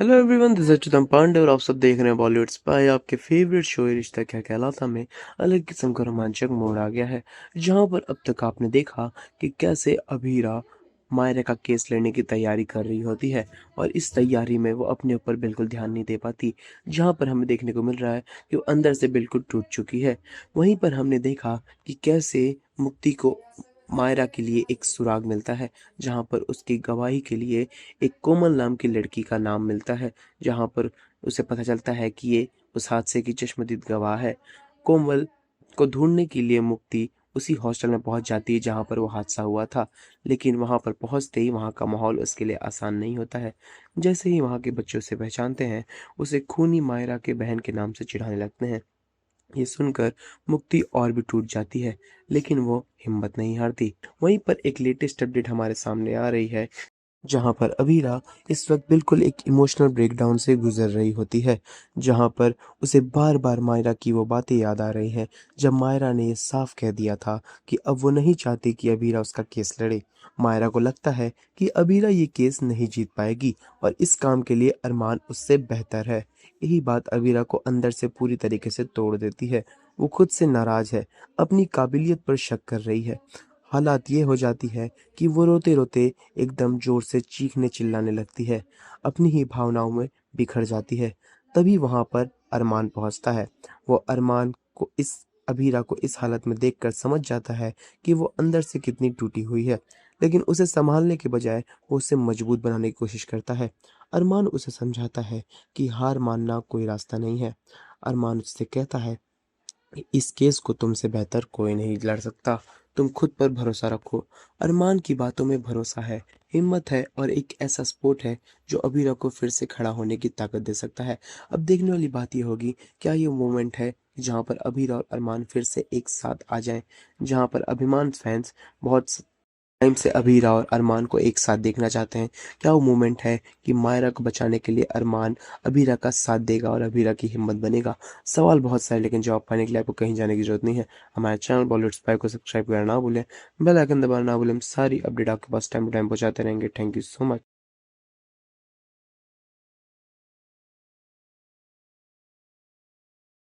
Hello everyone, this is Chidam Pandey और आप सब देख रहे हैं बॉलीवुड स्पाई। आपके फेवरेट शो ये रिश्ता क्या कहलाता में अलग किस्म का रोमांचक मोड़ आ गया है, जहां पर अब तक आपने देखा कि कैसे अभीरा मायरा का केस लड़ने की तैयारी कर रही होती है और इस तैयारी में वो अपने ऊपर बिल्कुल ध्यान नहीं दे पाती। जहां पर हमें देखने को मिल रहा है कि वो अंदर से बिल्कुल टूट चुकी है। वहीं पर हमने देखा कि कैसे मुक्ति को मायरा के लिए एक सुराग मिलता है, जहां पर उसकी गवाही के लिए एक कोमल नाम की लड़की का नाम मिलता है, जहाँ पर उसे पता चलता है कि ये उस हादसे की चश्मदीद गवाह है। कोमल को ढूँढने के लिए मुक्ति उसी हॉस्टल में पहुँच जाती है जहाँ पर वो हादसा हुआ था, लेकिन वहाँ पर पहुँचते ही वहाँ का माहौल उसके लिए आसान नहीं होता है। जैसे ही वहाँ के बच्चे उसे पहचानते हैं, उसे खूनी मायरा के बहन के नाम से चिढ़ाने लगते हैं। ये सुनकर मुक्ति और भी टूट जाती है, लेकिन वो हिम्मत नहीं हारती। वहीं पर एक लेटेस्ट अपडेट हमारे सामने आ रही है, जहाँ पर अबीरा इस वक्त बिल्कुल एक इमोशनल ब्रेकडाउन से गुजर रही होती है, जहाँ पर उसे बार बार मायरा की वो बातें याद आ रही हैं, जब मायरा ने ये साफ कह दिया था कि अब वो नहीं चाहती कि अबीरा उसका केस लड़े। मायरा को लगता है कि अबीरा ये केस नहीं जीत पाएगी और इस काम के लिए अरमान उससे बेहतर है। यही बात अबीरा को अंदर से पूरी तरीके से तोड़ देती है। वो खुद से नाराज है, अपनी काबिलियत पर शक कर रही है। हालात ये हो जाती है कि वो रोते रोते एकदम जोर से चीखने चिल्लाने लगती है, अपनी ही भावनाओं में बिखर जाती है। तभी वहां पर अरमान पहुंचता है। वो अरमान को इस अबीरा को इस हालत में देखकर समझ जाता है कि वो अंदर से कितनी टूटी हुई है, लेकिन उसे संभालने के बजाय वो उसे मजबूत बनाने की कोशिश करता है। अरमान उसे समझाता है कि हार मानना कोई रास्ता नहीं है। अरमान उससे कहता है, इस केस को तुमसे बेहतर कोई नहीं लड़ सकता। तुम खुद पर भरोसा रखो। अरमान की बातों में भरोसा है, हिम्मत है और एक ऐसा सपोर्ट है जो अबीरा को फिर से खड़ा होने की ताकत दे सकता है। अब देखने वाली बात ये होगी, क्या ये मोमेंट है जहाँ पर अबीरा और अरमान फिर से एक साथ आ जाएं, जहाँ पर अभिमान फैंस बहुत टाइम से अबीरा और अरमान को एक साथ देखना चाहते हैं। क्या वो मोमेंट है कि मायरा को बचाने के लिए अरमान अबीरा का साथ देगा और अबीरा की हिम्मत बनेगा? सवाल बहुत सारे, लेकिन जवाब पाने के लिए आपको कहीं जाने की जरूरत नहीं है। हमारे चैनल बॉलीवुड स्पाई को सब्सक्राइब करना ना भूलें, बेल आइकन दबाना ना भूलें। हम सारी अपडेट आपके पास टाइम टू टाइम पहुंचाते रहेंगे। Thank you so much.